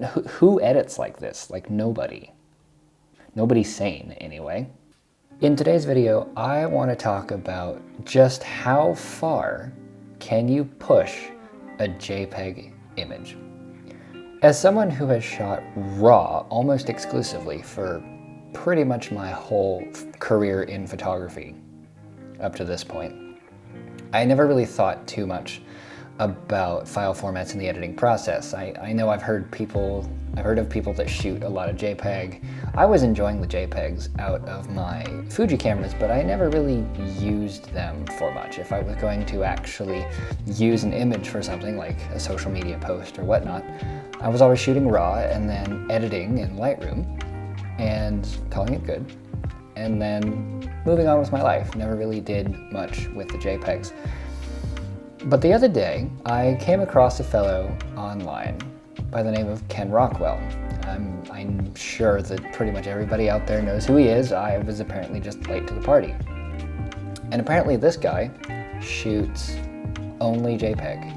Who edits like this? Like nobody. Nobody sane, anyway. In today's video, I want to talk about just how far can you push a JPEG image. As someone who has shot RAW almost exclusively for pretty much my whole career in photography up to this point, I never really thought too much about file formats in the editing process. I know I've heard of people that shoot a lot of JPEG. I was enjoying the JPEGs out of my Fuji cameras, but I never really used them for much. If I was going to actually use an image for something like a social media post or whatnot, I was always shooting RAW and then editing in Lightroom and calling it good, and then moving on with my life. Never really did much with the JPEGs. But the other day, I came across a fellow online by the name of Ken Rockwell. I'm sure that pretty much everybody out there knows who he is. I was apparently just late to the party. And apparently this guy shoots only JPEG,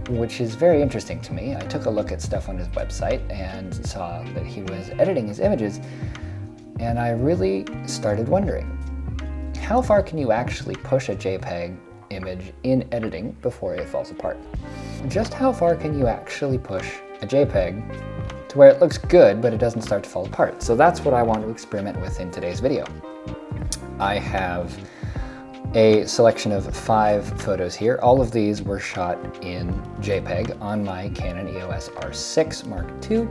which is very interesting to me. I took a look at stuff on his website and saw that he was editing his images, and I really started wondering, how far can you actually push a JPEG image in editing before it falls apart? Just how far can you actually push a JPEG to where it looks good but it doesn't start to fall apart? So that's what I want to experiment with in today's video. I have a selection of 5 photos here. All of these were shot in JPEG on my Canon EOS R6 Mark II.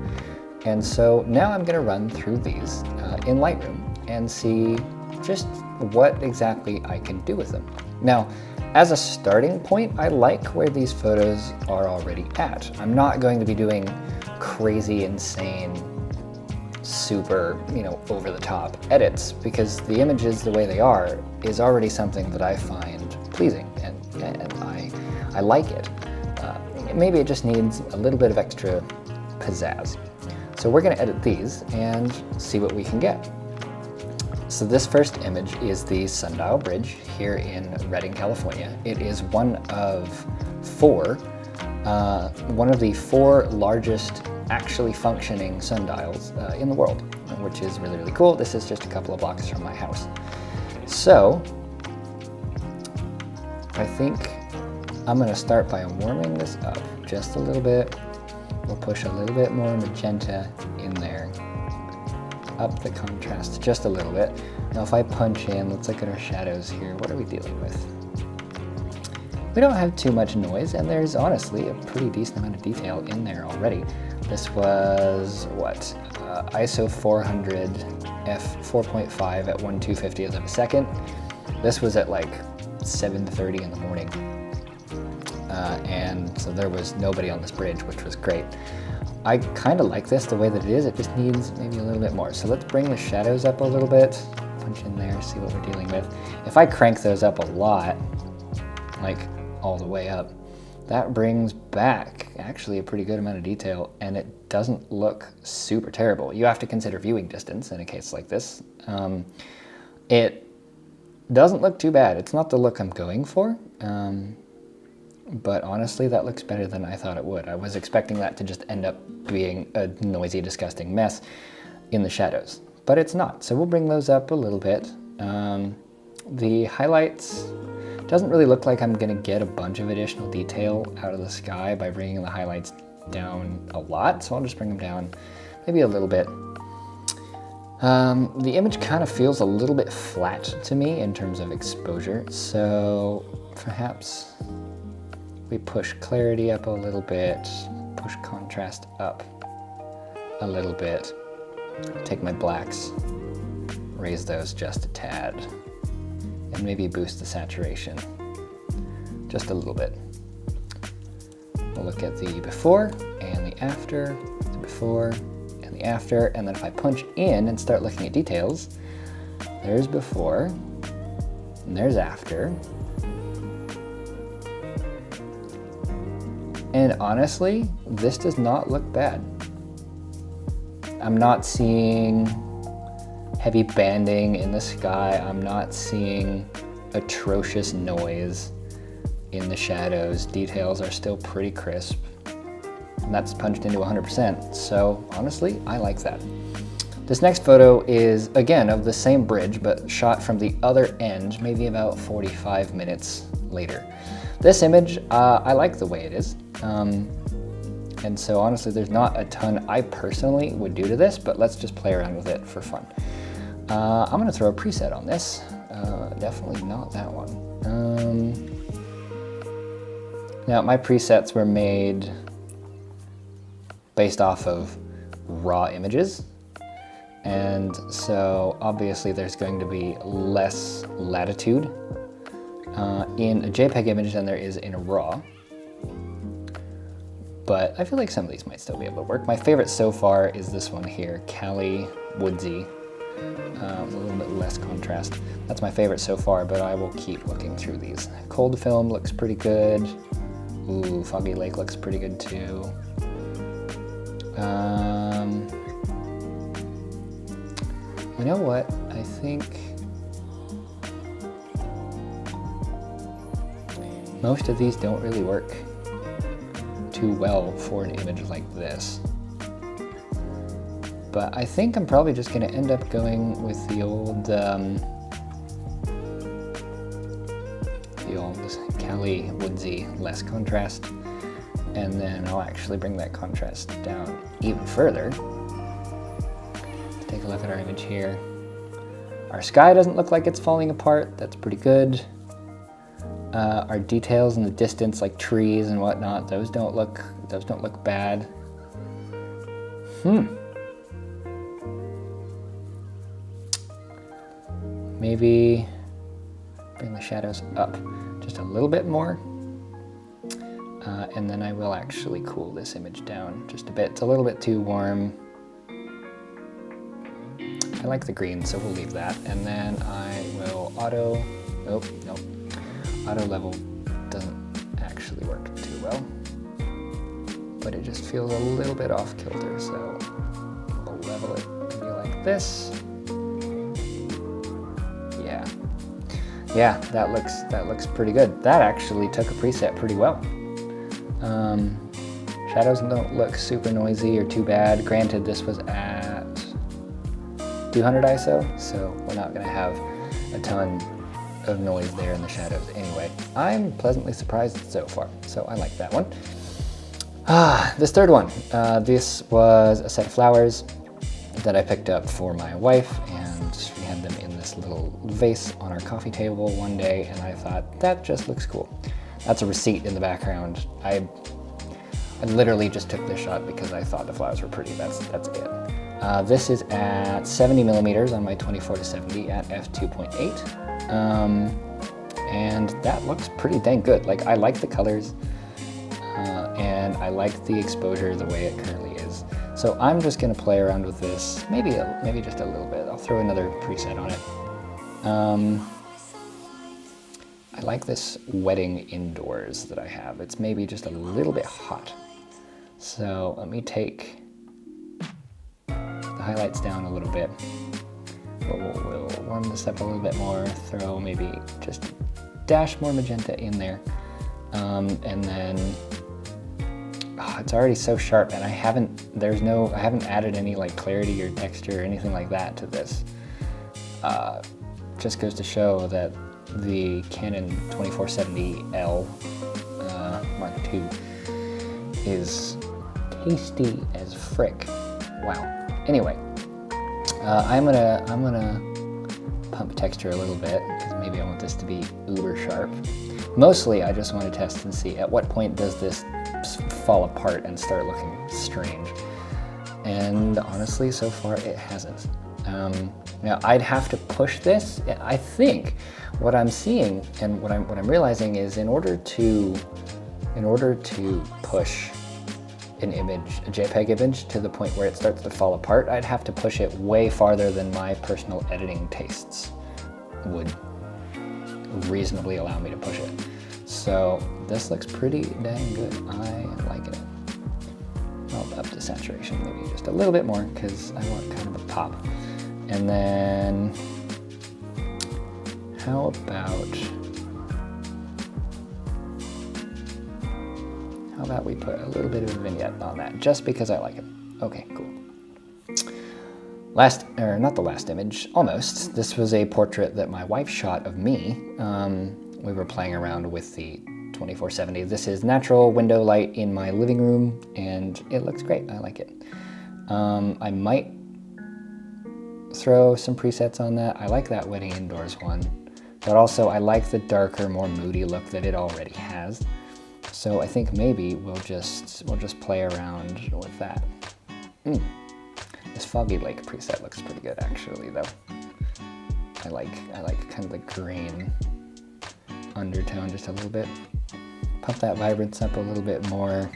And so now I'm going to run through these in Lightroom and see just what exactly I can do with them. Now, as a starting point, I like where these photos are already at. I'm not going to be doing crazy, insane, super, over the top edits, because the images the way they are is already something that I find pleasing, and I like it. Maybe it just needs a little bit of extra pizzazz. So we're going to edit these and see what we can get. So this first image is the Sundial Bridge here in Redding, California. It is one of the 4 largest actually functioning sundials in the world, which is really, really cool. This is just a couple of blocks from my house. So I think I'm going to start by warming this up just a little bit. We'll push a little bit more magenta in there. Up the contrast just a little bit. Now if I punch in, let's look at our shadows here. What are we dealing with? We don't have too much noise, and there's honestly a pretty decent amount of detail in there already. This was, what, ISO 400 f4.5 at 1/250th of a second. This was at like 7:30 in the morning. And so there was nobody on this bridge, which was great. I kind of like this the way that it is. It just needs maybe a little bit more. So let's bring the shadows up a little bit. Punch in there, see what we're dealing with. If I crank those up a lot, like all the way up, that brings back actually a pretty good amount of detail, and it doesn't look super terrible. You have to consider viewing distance in a case like this. It doesn't look too bad. It's not the look I'm going for. But honestly, that looks better than I thought it would. I was expecting that to just end up being a noisy, disgusting mess in the shadows, but it's not. So we'll bring those up a little bit. The highlights, doesn't really look like I'm gonna get a bunch of additional detail out of the sky by bringing the highlights down a lot, so I'll just bring them down maybe a little bit. The image kind of feels a little bit flat to me in terms of exposure, so perhaps we push clarity up a little bit, push contrast up a little bit, take my blacks, raise those just a tad, and maybe boost the saturation just a little bit. We'll look at the before and the after, the before and the after, and then if I punch in and start looking at details, there's before and there's after. And honestly, this does not look bad. I'm not seeing heavy banding in the sky. I'm not seeing atrocious noise in the shadows. Details are still pretty crisp. and that's punched into 100%. So honestly, I like that. This next photo is, again, of the same bridge, but shot from the other end, maybe about 45 minutes later. This image, I like the way it is. And so honestly, there's not a ton I personally would do to this, but let's just play around with it for fun. I'm gonna throw a preset on this. Definitely not that one. Now, my presets were made based off of raw images. And so obviously there's going to be less latitude in a JPEG image than there is in a RAW. But I feel like some of these might still be able to work. My favorite so far is this one here, Cali Woodsy. With a little bit less contrast. That's my favorite so far, but I will keep looking through these. Cold film looks pretty good. Ooh, Foggy Lake looks pretty good too. You know what? I think most of these don't really work too well for an image like this. But I think I'm probably just gonna end up going with the old Cali Woodsy, less contrast. And then I'll actually bring that contrast down even further. Let's take a look at our image here. Our sky doesn't look like it's falling apart. That's pretty good. Our details in the distance, like trees and whatnot, those don't look bad. Maybe bring the shadows up just a little bit more. And then I will actually cool this image down just a bit. It's a little bit too warm. I like the green, so we'll leave that. And then I will auto, nope. Auto level doesn't actually work too well, but it just feels a little bit off kilter, so we'll level it to be like this. Yeah, that looks pretty good. That actually took a preset pretty well. Shadows don't look super noisy or too bad. Granted, this was at 200 ISO, so we're not gonna have a ton of noise there in the shadows anyway. I'm pleasantly surprised so far, so I like that one. This third one. This was a set of flowers that I picked up for my wife, and we had them in this little vase on our coffee table one day, and I thought, that just looks cool. That's a receipt in the background. I literally just took this shot because I thought the flowers were pretty. That's it. This is at 70 millimeters on my 24-70 at f2.8. And that looks pretty dang good. Like, I like the colors, and I like the exposure the way it currently is. So I'm just gonna play around with this, maybe just a little bit. I'll throw another preset on it. I like this wedding indoors that I have. It's maybe just a little bit hot. So let me take the highlights down a little bit. We'll warm this up a little bit more, throw maybe just a dash more magenta in there. And then, it's already so sharp, and I haven't added any like clarity or texture or anything like that to this. Just goes to show that the Canon 24-70L Mark II is tasty as frick. Wow. Anyway, I'm gonna pump texture a little bit because maybe I want this to be uber sharp. Mostly, I just want to test and see at what point does this fall apart and start looking strange. And honestly, so far it hasn't. Now I'd have to push this. I think what I'm seeing and what I'm realizing is in order to push an image, a JPEG image, to the point where it starts to fall apart, I'd have to push it way farther than my personal editing tastes would reasonably allow me to push it. So this looks pretty dang good. I am liking it. I'll up the saturation maybe just a little bit more because I want kind of a pop. And then how How about we put a little bit of a vignette on that, just because I like it. Okay, cool. Not the last image, almost. This was a portrait that my wife shot of me. We were playing around with the 2470. This is natural window light in my living room, and it looks great. I like it. I might throw some presets on that. I like that wedding indoors one, but also I like the darker, more moody look that it already has. So I think maybe we'll just play around with that. This Foggy Lake preset looks pretty good actually, though. I like kind of the green undertone just a little bit. Pump that vibrance up a little bit more.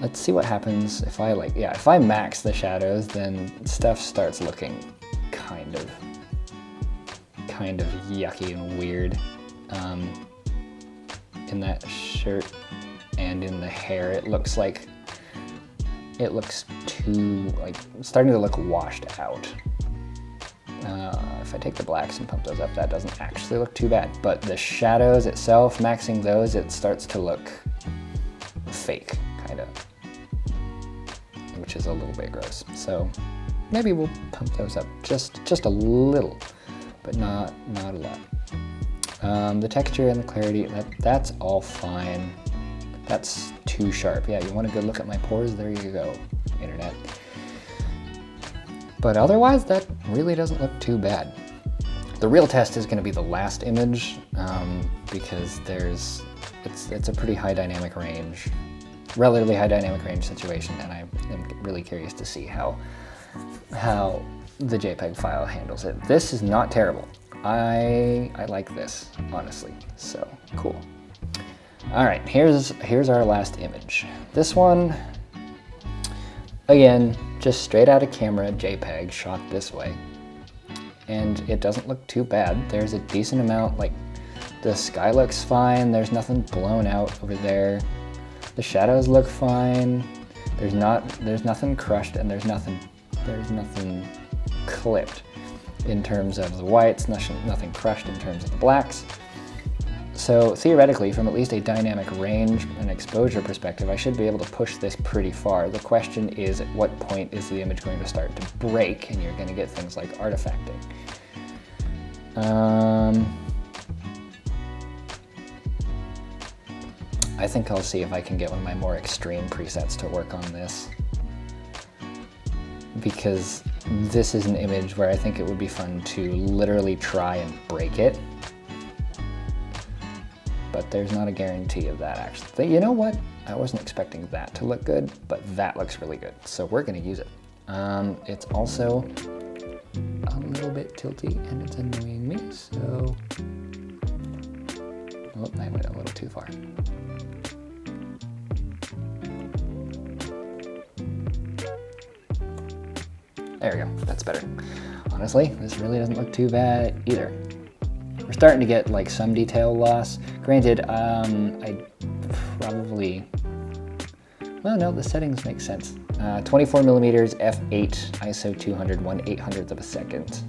Let's see what happens if if I max the shadows, then stuff starts looking kind of yucky and weird. In that shirt and in the hair, it looks too, starting to look washed out. If I take the blacks and pump those up, that doesn't actually look too bad. But the shadows itself, maxing those, it starts to look fake, kind of, which is a little bit gross. So maybe we'll pump those up just a little, but not a lot. The texture and the clarity, that's all fine. That's too sharp. Yeah, you want a good look at my pores? There you go, internet. But otherwise, that really doesn't look too bad. The real test is going to be the last image, because it's a pretty high dynamic range, relatively high dynamic range situation, and I am really curious to see how the JPEG file handles it. This is not terrible. I like this, honestly, so cool. All right, here's our last image. This one, again, just straight out of camera, JPEG, shot this way. And it doesn't look too bad. There's a decent amount, the sky looks fine, there's nothing blown out over there. The shadows look fine. There's nothing crushed, and there's nothing clipped in terms of the whites, nothing crushed in terms of the blacks. So theoretically, from at least a dynamic range and exposure perspective, I should be able to push this pretty far. The question is, at what point is the image going to start to break and you're going to get things like artifacting? I think I'll see if I can get one of my more extreme presets to work on this, because this is an image where I think it would be fun to literally try and break it. But there's not a guarantee of that, actually. But you know what? I wasn't expecting that to look good, but that looks really good. So we're gonna use it. It's also a little bit tilty and it's annoying me, so... Oh, I went a little too far. There we go, that's better. Honestly, this really doesn't look too bad either. We're starting to get some detail loss. Granted, I probably, well, no, the settings make sense. 24 millimeters, f8, ISO 200, 1/800th of a second.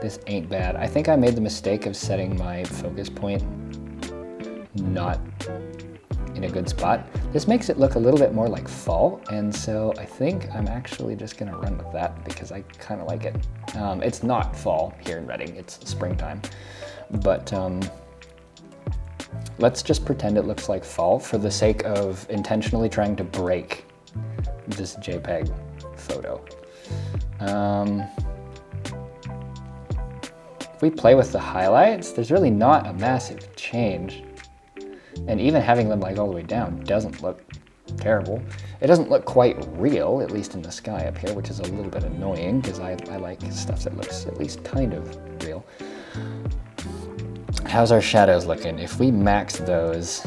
This ain't bad. I think I made the mistake of setting my focus point not in a good spot. This makes it look a little bit more like fall, and so I think I'm actually just gonna run with that because I kind of like it. It's not fall here in Reading, it's springtime, but let's just pretend it looks like fall for the sake of intentionally trying to break this JPEG photo. If we play with the highlights, there's really not a massive change. And even having them all the way down doesn't look terrible. It doesn't look quite real, at least in the sky up here, which is a little bit annoying because I like stuff that looks at least kind of real. How's our shadows looking? If we max those,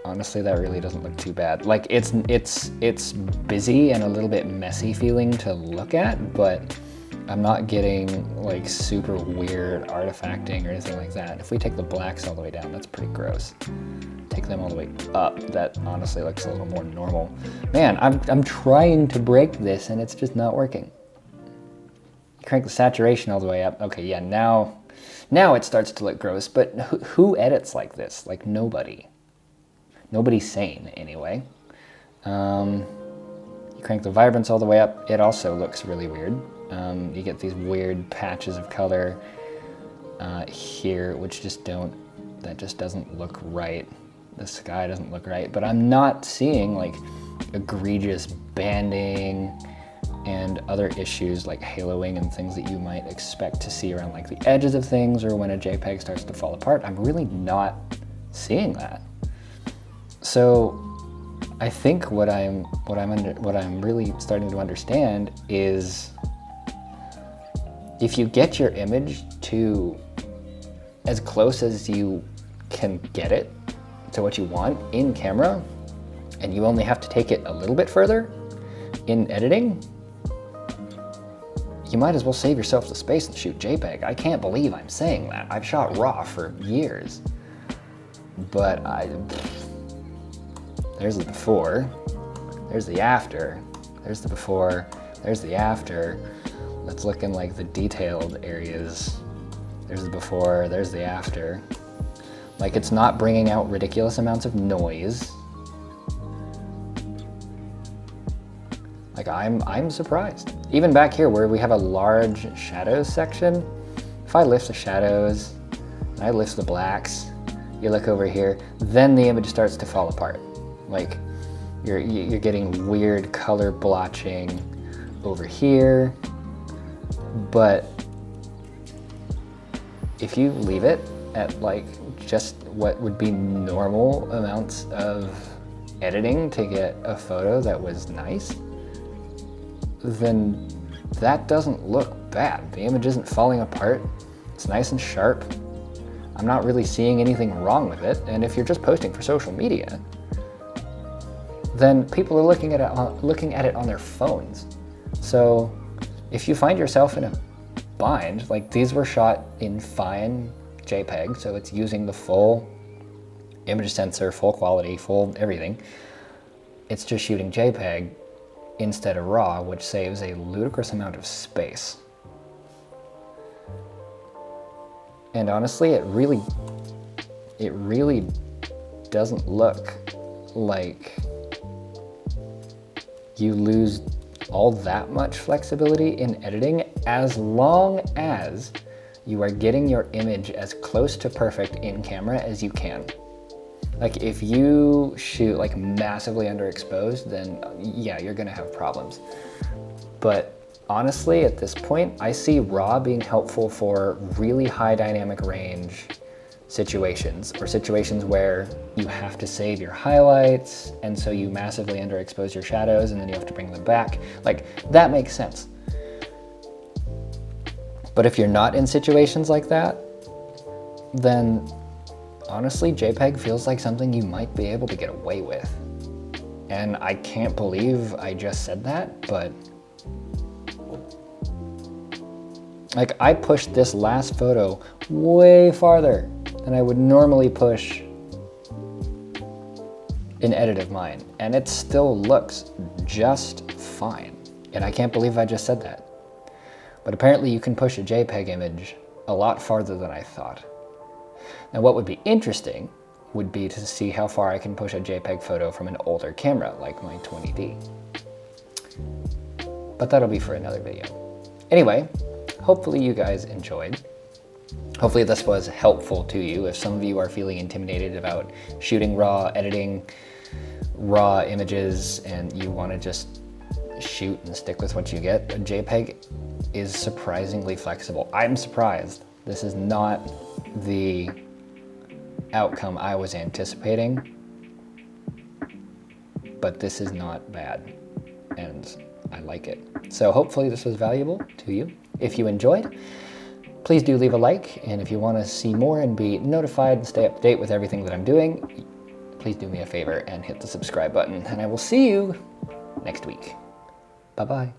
honestly, that really doesn't look too bad. It's busy and a little bit messy feeling to look at, but I'm not getting super weird artifacting or anything like that. If we take the blacks all the way down, that's pretty gross. Take them all the way up, that honestly looks a little more normal. Man, I'm trying to break this and it's just not working. crank the saturation all the way up. Okay, yeah, now it starts to look gross, but who edits like this? Like nobody. Nobody's sane, anyway. You crank the vibrance all the way up, it also looks really weird. You get these weird patches of color here, which that just doesn't look right. The sky doesn't look right, but I'm not seeing like egregious banding and other issues like haloing and things that you might expect to see around like the edges of things or when a JPEG starts to fall apart. I'm really not seeing that. So I think what I'm really starting to understand is if you get your image to as close as you can get it to what you want in camera, and you only have to take it a little bit further in editing, you might as well save yourself the space and shoot JPEG. I can't believe I'm saying that. I've shot RAW for years, but there's the before, there's the after, there's the before, there's the after. Let's look in like the detailed areas. There's the before, there's the after. Like it's not bringing out ridiculous amounts of noise. Like I'm surprised. Even back here where we have a large shadows section, if I lift the shadows, and I lift the blacks, you look over here, then the image starts to fall apart. Like you're getting weird color blotching over here, but if you leave it at like just what would be normal amounts of editing to get a photo that was nice, then that doesn't look bad. The image isn't falling apart. It's nice and sharp. I'm not really seeing anything wrong with it. And if you're just posting for social media, then people are looking at it on their phones. So if you find yourself in a bind, like these were shot in fine JPEG, so it's using the full image sensor, full quality, full everything. It's just shooting JPEG instead of RAW, which saves a ludicrous amount of space. And honestly, it really doesn't look like you lose all that much flexibility in editing as long as you are getting your image as close to perfect in camera as you can. Like if you shoot like massively underexposed, then yeah, you're gonna have problems. But honestly, at this point, I see RAW being helpful for really high dynamic range situations, or situations where you have to save your highlights, and so you massively underexpose your shadows and then you have to bring them back. Like that makes sense. But if you're not in situations like that, then honestly, JPEG feels like something you might be able to get away with. And I can't believe I just said that, but like I pushed this last photo way farther than I would normally push an edit of mine, and it still looks just fine. And I can't believe I just said that. But apparently you can push a JPEG image a lot farther than I thought. Now what would be interesting would be to see how far I can push a JPEG photo from an older camera, like my 20D. But that'll be for another video. Anyway, hopefully you guys enjoyed. Hopefully this was helpful to you. If some of you are feeling intimidated about shooting RAW, editing RAW images, and you want to just shoot and stick with what you get, a JPEG is surprisingly flexible. I'm surprised. This is not the outcome I was anticipating, but this is not bad, and I like it. So hopefully this was valuable to you. If you enjoyed, please do leave a like, and if you want to see more and be notified and stay up to date with everything that I'm doing, please do me a favor and hit the subscribe button, and I will see you next week. Bye-bye.